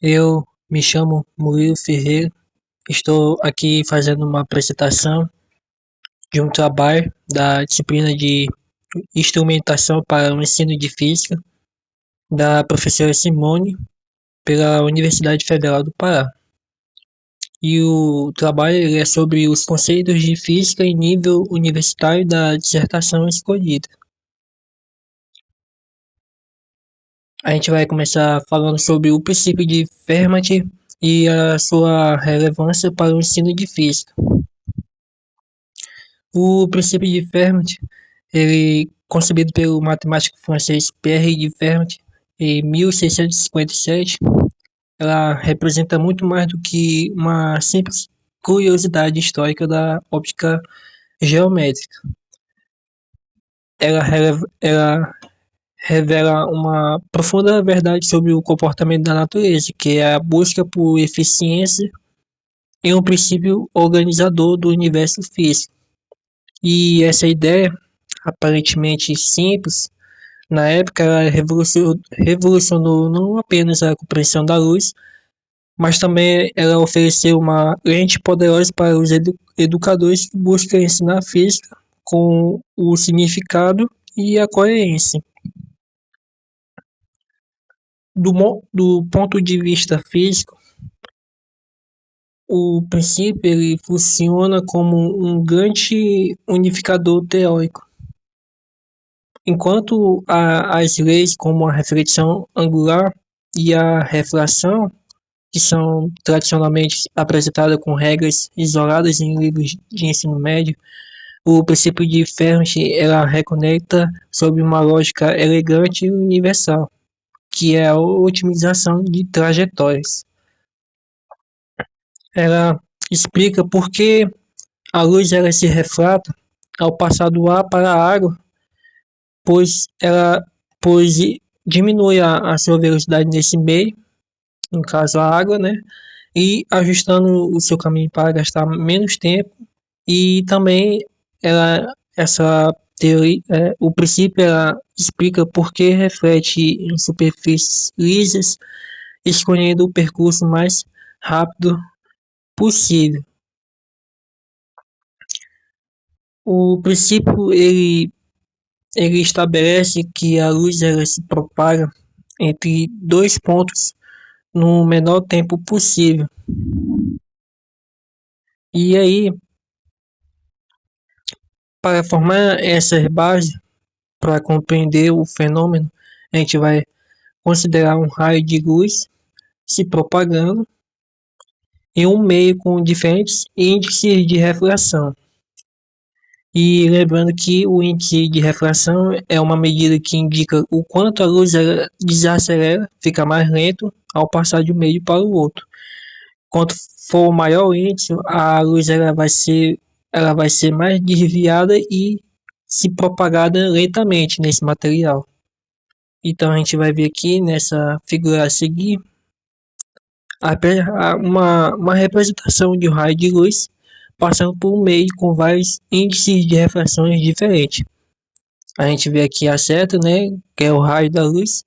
Eu me chamo Murilo Ferreira, estou aqui fazendo uma apresentação de um trabalho da disciplina de instrumentação para o ensino de física da professora Simone pela Universidade Federal do Pará. E o trabalho ele é sobre os conceitos de física em nível universitário da dissertação escolhida. A gente vai começar falando sobre o princípio de Fermat e a sua relevância para o ensino de física. O princípio de Fermat, ele concebido pelo matemático francês Pierre de Fermat em 1657, ela representa muito mais do que uma simples curiosidade histórica da óptica geométrica. Ela revela uma profunda verdade sobre o comportamento da natureza, que é a busca por eficiência em um princípio organizador do universo físico. E essa ideia, aparentemente simples, na época ela revolucionou não apenas a compreensão da luz, mas também ela ofereceu uma lente poderosa para os educadores que buscam ensinar física com o significado e a coerência. Do ponto de vista físico, o princípio ele funciona como um grande unificador teórico. Enquanto as leis como a reflexão angular e a refração, que são tradicionalmente apresentadas com regras isoladas em livros de ensino médio, o princípio de Fermat ela reconecta sobre uma lógica elegante e universal, que é a otimização de trajetórias. Ela explica por que a luz ela se refrata ao passar do ar para a água, pois diminui a sua velocidade nesse meio, no caso a água, né? E ajustando o seu caminho para gastar menos tempo. E também essa teoria, o princípio ela explica por que reflete em superfícies lisas, escolhendo o percurso mais rápido possível. O princípio ele estabelece que a luz ela se propaga entre dois pontos no menor tempo possível. E aí, para formar essa base, para compreender o fenômeno, a gente vai considerar um raio de luz se propagando em um meio com diferentes índices de refração. E lembrando que o índice de refração é uma medida que indica o quanto a luz desacelera, fica mais lento ao passar de um meio para o outro. Quanto for maior o índice, a luz ela vai ser mais desviada e se propagada lentamente nesse material. Então a gente vai ver aqui nessa figura a seguir uma representação de um raio de luz passando por um meio com vários índices de refrações diferentes. A gente vê aqui a seta, né, que é o raio da luz,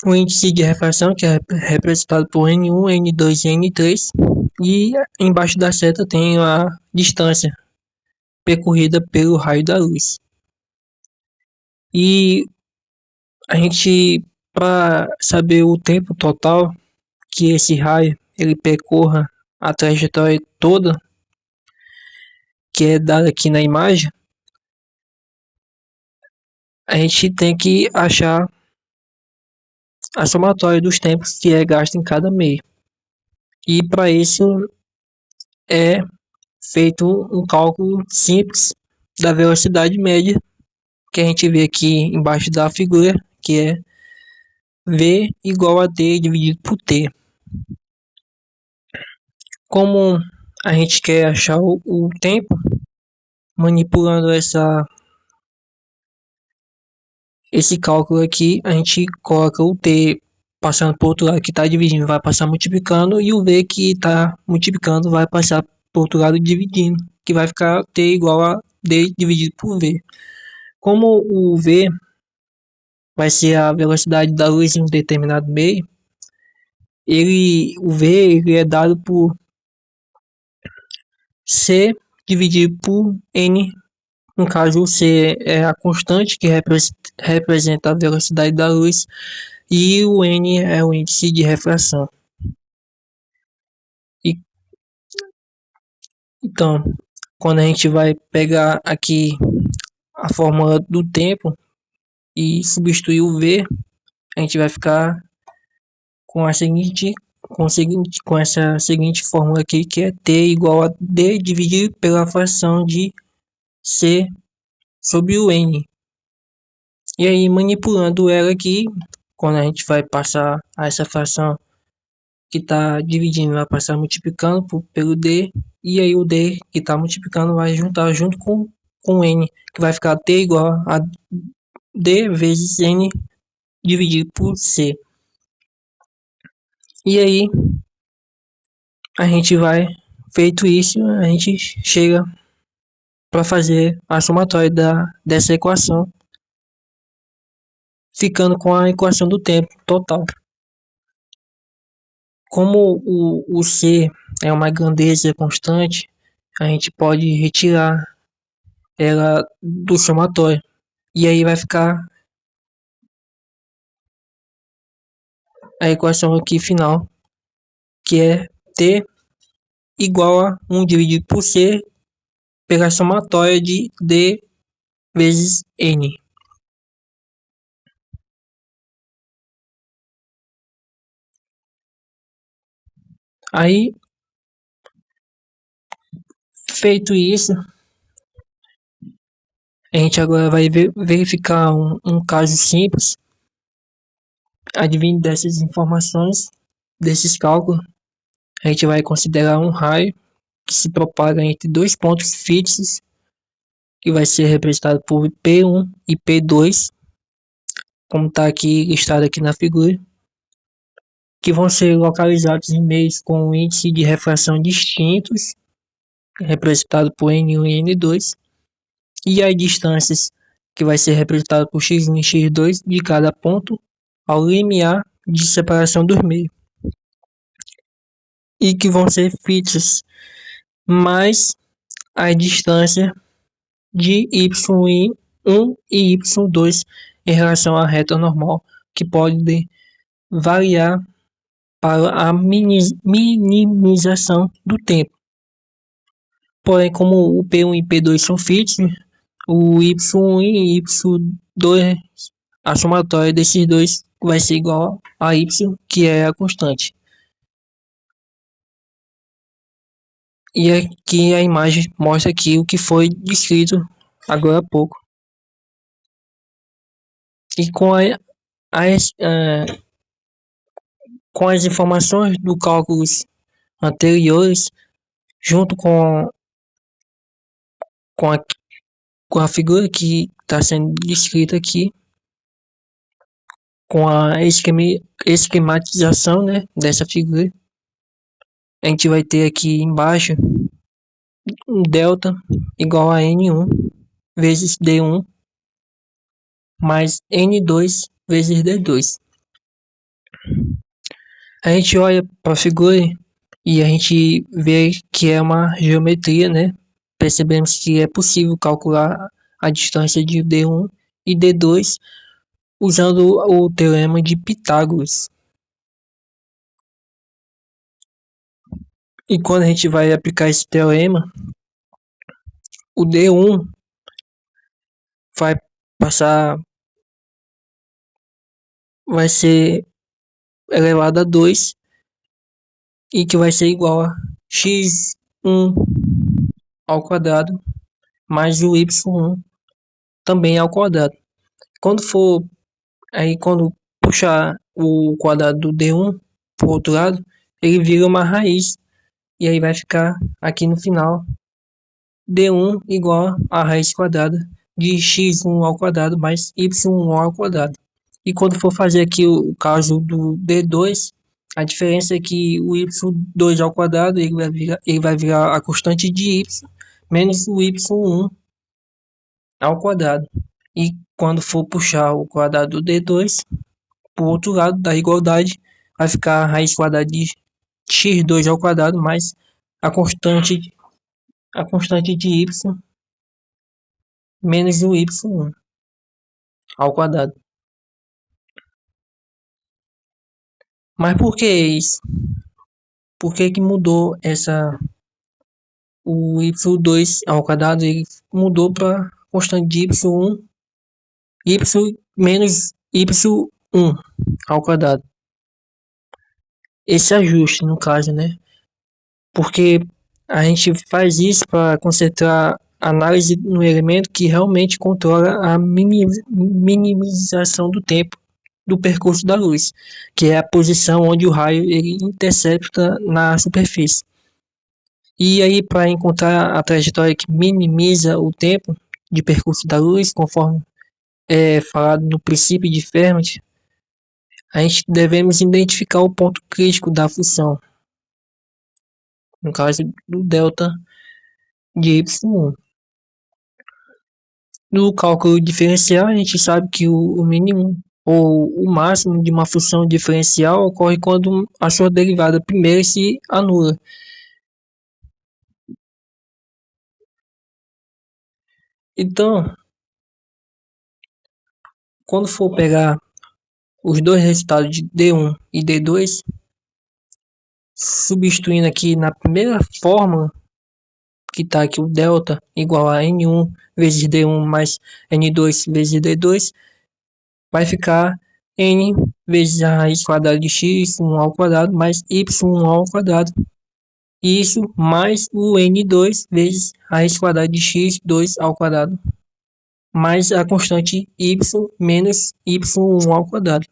o índice de refração, que é representado por N1, N2 e N3, e embaixo da seta tem a distância percorrida pelo raio da luz. E a gente, para saber o tempo total que esse raio ele percorra a trajetória toda, que é dada aqui na imagem, a gente tem que achar a somatória dos tempos que é gasto em cada meio. E para isso é feito um cálculo simples da velocidade média que a gente vê aqui embaixo da figura, que é V igual a D dividido por T. Como a gente quer achar o tempo, manipulando esse cálculo aqui, a gente coloca o T passando para o outro lado que está dividindo, vai passar multiplicando, e o V que está multiplicando vai passar para o outro lado dividindo, que vai ficar T igual a D dividido por V. Como o V vai ser a velocidade da luz em um determinado meio, o V ele é dado por C dividido por N. No caso, o C é a constante que representa a velocidade da luz e o N é o índice de refração. E, então, quando a gente vai pegar aqui a fórmula do tempo e substituir o V, a gente vai ficar com essa seguinte fórmula aqui, que é T igual a D dividido pela fração de C sobre o N. E aí, manipulando ela aqui, quando a gente vai passar essa fração que está dividindo, vai passar multiplicando pelo D, e aí o D que está multiplicando vai juntar junto com N, que vai ficar T igual a D vezes N dividido por C. E aí, a gente vai, feito isso, a gente chega para fazer a somatória dessa equação, ficando com a equação do tempo total. Como o C é uma grandeza constante, a gente pode retirar ela do somatório. E aí vai ficar a equação aqui final, que é T igual a 1 dividido por C pela somatória de D vezes N. Aí, feito isso, a gente agora vai verificar um caso simples, advindo dessas informações, desses cálculos. A gente vai considerar um raio que se propaga entre dois pontos fixos, que vai ser representado por P1 e P2, como está aqui listado aqui na figura, que vão ser localizados em meios com índice de refração distintos, representado por N1 e N2, e as distâncias, que vai ser representado por x1 e x2 de cada ponto ao limiar de separação dos meios, e que vão ser fixas, mais a distância de y1 e y2 em relação à reta normal, que pode variar para a minimização do tempo. Porém, como o P1 e P2 são fixos, o y1 e y2, a somatória desses dois vai ser igual a y, que é a constante. E aqui a imagem mostra aqui o que foi descrito agora há pouco. E com as informações do cálculos anteriores, junto com a, com a figura que está sendo descrita aqui, com a esquematização, né, dessa figura, a gente vai ter aqui embaixo um delta igual a N1 vezes D1 mais N2 vezes D2. A gente olha para a figura e a gente vê que é uma geometria, né? Percebemos que é possível calcular a distância de D1 e D2 usando o teorema de Pitágoras. E quando a gente vai aplicar esse teorema, o D1 vai ser elevado a 2 e que vai ser igual a x1 ao quadrado mais o y1 também ao quadrado. Quando puxar o quadrado do D1 para o outro lado, ele vira uma raiz e aí vai ficar aqui no final D1 igual a raiz quadrada de x1 ao quadrado mais y1 ao quadrado. E quando for fazer aqui o caso do D2, a diferença é que o y2 ao quadrado ele vai virar a constante de y menos o y1 ao quadrado. E quando for puxar o quadrado do D2 para o outro lado da igualdade, vai ficar a raiz quadrada de x2 ao quadrado mais a constante, a constante de y menos o y1 ao quadrado. Mas por que isso? Por que que mudou o y2 ao quadrado? Ele mudou para constante de y1, y menos y1 ao quadrado. Esse ajuste, no caso, né? Porque a gente faz isso para concentrar análise no elemento que realmente controla a minimização do tempo do percurso da luz, que é a posição onde o raio ele intercepta na superfície. E aí, para encontrar a trajetória que minimiza o tempo de percurso da luz, conforme é falado no princípio de Fermat, a gente devemos identificar o ponto crítico da função, no caso do delta de y1. No cálculo diferencial, a gente sabe que o mínimo ou o máximo de uma função diferencial ocorre quando a sua derivada primeira se anula. Então, quando for pegar os dois resultados de D1 e D2, substituindo aqui na primeira fórmula, que está aqui o delta igual a N1 vezes D1 mais N2 vezes D2, vai ficar N vezes a raiz quadrada de x1 ao quadrado mais y1 ao quadrado. Isso mais o N2 vezes a raiz quadrada de x2 ao quadrado mais a constante y menos y1 ao quadrado.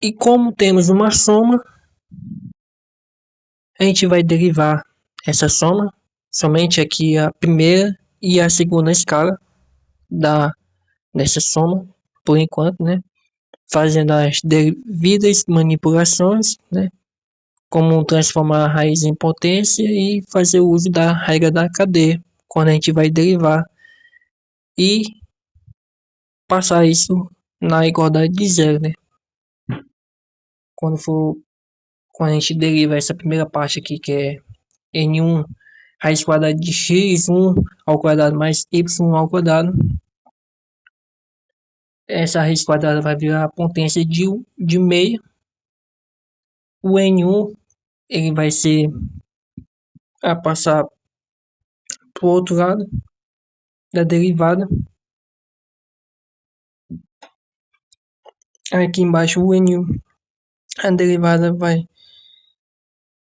E como temos uma soma, a gente vai derivar essa soma somente aqui a primeira e a segunda escala dessa soma, por enquanto, né? Fazendo as devidas manipulações, né? Como transformar a raiz em potência e fazer o uso da regra da cadeia quando a gente vai derivar e passar isso na igualdade de zero, né? Quando a gente deriva essa primeira parte aqui, que é N1 raiz quadrada de x1 ao quadrado mais y ao quadrado, essa raiz quadrada vai virar a potência de meio. O N1 ele vai ser a passar para o outro lado da derivada. Aqui embaixo o N1, a derivada vai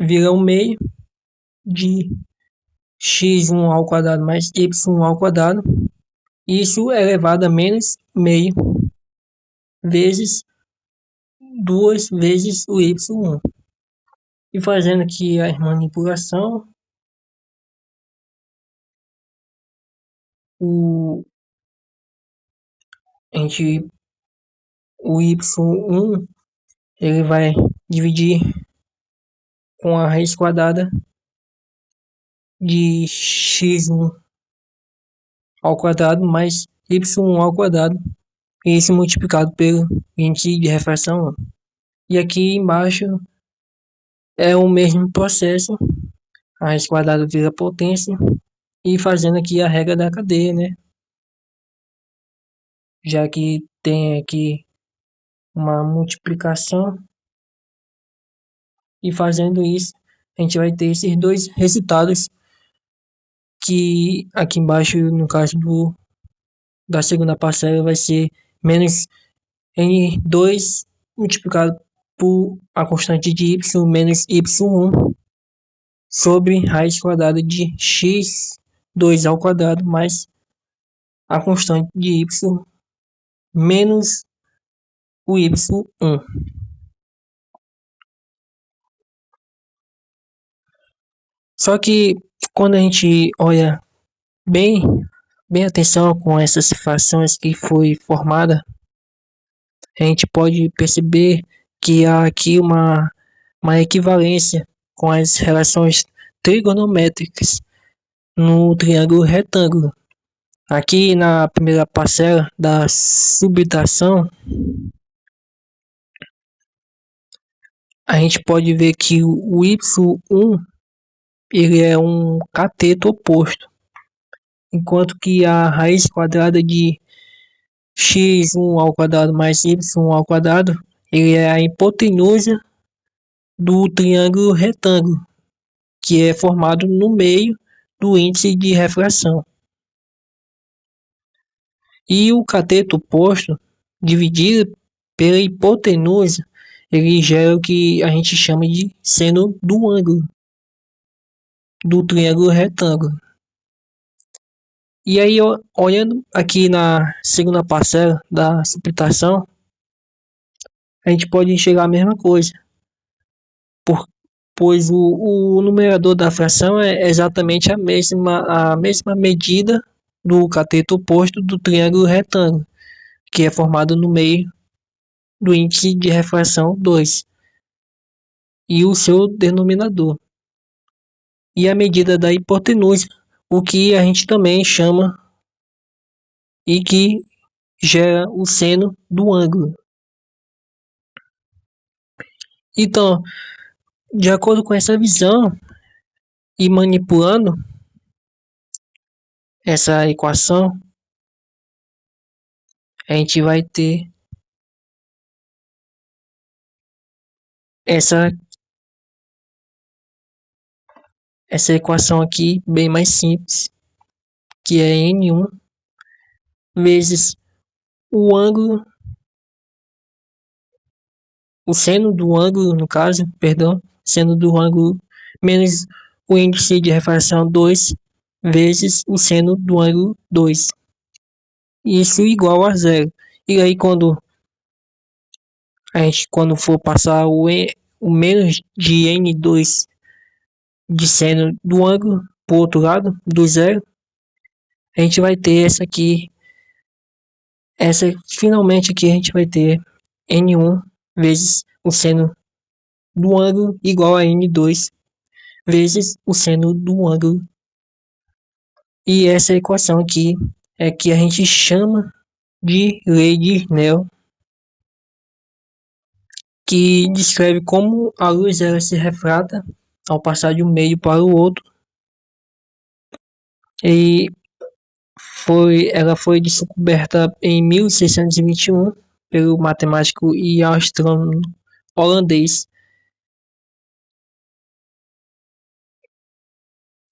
virar o meio de x1 ao quadrado mais y ao quadrado. Isso é elevado a menos meio vezes 2 vezes o y1. E fazendo aqui a manipulação, o y1 ele vai dividir com a raiz quadrada de x1 ao quadrado mais y1 ao quadrado, e isso multiplicado pelo índice de refração 1. E aqui embaixo é o mesmo processo, a raiz quadrada vira potência, e fazendo aqui a regra da cadeia, né? Já que tem aqui uma multiplicação, e fazendo isso, a gente vai ter esses dois resultados, que aqui embaixo, no caso da segunda parcela, vai ser menos N2 multiplicado por a constante de y menos y1 sobre raiz quadrada de x2 ao quadrado mais a constante de y menos o y1. Só que quando a gente olha bem atenção com essas frações que foi formada, a gente pode perceber que há aqui uma equivalência com as relações trigonométricas no triângulo retângulo. Aqui na primeira parcela da subtração, a gente pode ver que o y1 ele é um cateto oposto, enquanto que a raiz quadrada de x1 ao quadrado mais y1 ao quadrado, ele é a hipotenusa do triângulo retângulo, que é formado no meio do índice de refração. E o cateto oposto, dividido pela hipotenusa, ele gera o que a gente chama de seno do ângulo do triângulo retângulo. E aí, olhando aqui na segunda parcela da subtração, a gente pode enxergar a mesma coisa, pois o numerador da fração é exatamente a mesma medida do cateto oposto do triângulo retângulo, que é formado no meio do índice de refração 2, e o seu denominador. E a medida da hipotenusa, o que a gente também chama e que gera o seno do ângulo. Então, de acordo com essa visão e manipulando essa equação, a gente vai ter essa equação aqui bem mais simples, que é n1 vezes o ângulo, o seno do ângulo, no caso, perdão, seno do ângulo menos o índice de refração 2 vezes o seno do ângulo 2. Isso igual a zero. E aí quando for passar o menos de n2 de seno do ângulo para o outro lado, do zero, a gente vai ter finalmente aqui a gente vai ter n1 vezes o seno do ângulo igual a n2 vezes o seno do ângulo. E essa equação aqui é que a gente chama de lei de Snell, que descreve como a luz ela se refrata ao passar de um meio para o outro. E ela foi descoberta em 1621 pelo matemático e astrônomo holandês.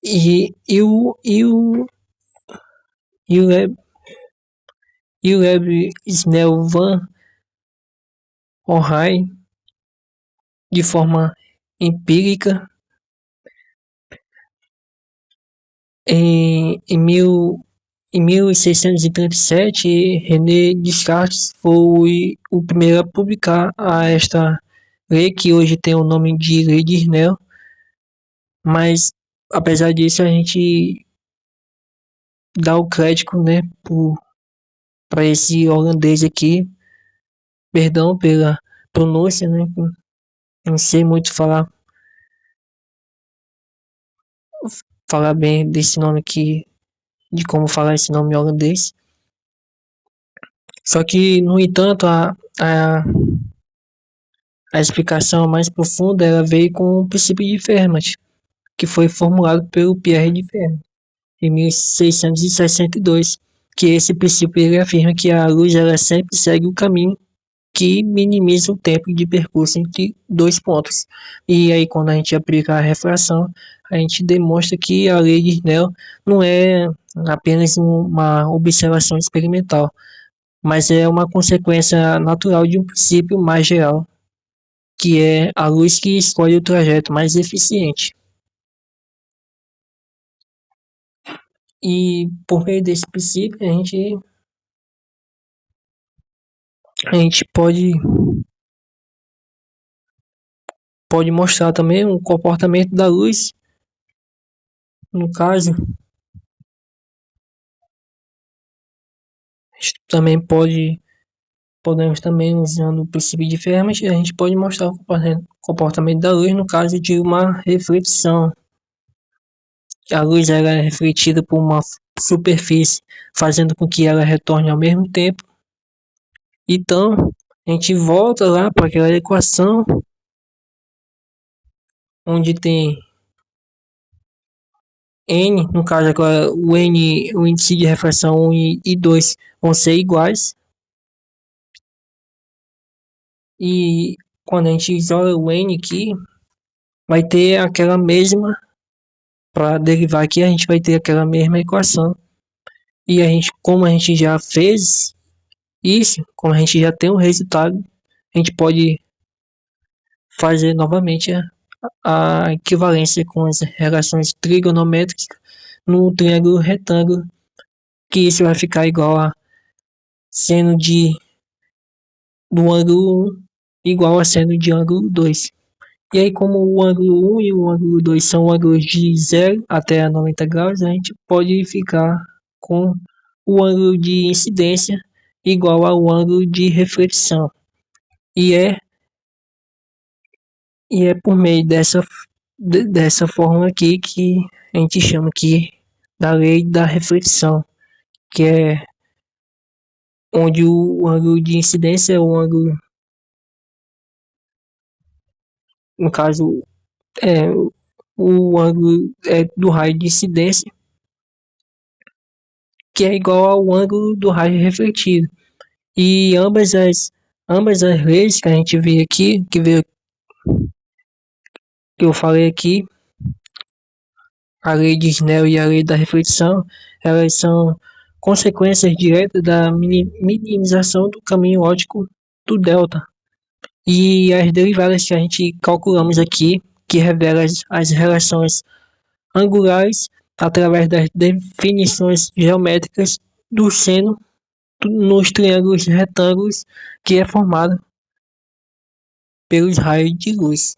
E o Snell van Orhei, de forma empírica, em 1637, René Descartes foi o primeiro a publicar esta lei, que hoje tem o nome de Lei de Snell. Mas, apesar disso, a gente dá o crédito, né, para esse holandês aqui. Perdão pela pronúncia, né, não sei muito falar bem desse nome aqui, de como falar esse nome holandês. Só que, no entanto, a explicação mais profunda ela veio com o princípio de Fermat, que foi formulado pelo Pierre de Fermat em 1662, que esse princípio ele afirma que a luz ela sempre segue o caminho que minimiza o tempo de percurso entre dois pontos. E aí, quando a gente aplica a refração, a gente demonstra que a lei de Snell não é apenas uma observação experimental, mas é uma consequência natural de um princípio mais geral, que é a luz que escolhe o trajeto mais eficiente. E por meio desse princípio, a gente pode mostrar também o comportamento da luz. No caso, a gente também podemos também, usando o princípio de Fermat, a gente pode mostrar o comportamento da luz no caso de uma reflexão. A luz ela é refletida por superfície, fazendo com que ela retorne ao mesmo tempo. Então, a gente volta lá para aquela equação onde tem N, no caso agora o N, o índice de refração 1 e 2 vão ser iguais. E quando a gente isola o N aqui, vai ter aquela mesma, para derivar aqui, a gente vai ter aquela mesma equação. E a gente, como a gente já fez isso, como a gente já tem o resultado, a gente pode fazer novamente a equivalência com as relações trigonométricas no triângulo retângulo, que isso vai ficar igual a seno do ângulo 1 igual a seno de ângulo 2. E aí, como o ângulo 1 e o ângulo 2 são ângulos de 0 até 90 graus, a gente pode ficar com o ângulo de incidência igual ao ângulo de reflexão. E é, por meio dessa fórmula aqui que a gente chama aqui da lei da reflexão, que é onde o ângulo de incidência é o ângulo, no caso, é o ângulo do raio de incidência, que é igual ao ângulo do raio refletido. E ambas as leis que a gente vê aqui, que eu falei aqui, a lei de Snell e a lei da reflexão, elas são consequências diretas da minimização do caminho óptico do delta. E as derivadas que a gente calculamos aqui, que revelam as relações angulares através das definições geométricas do seno nos triângulos retângulos que é formado pelos raios de luz.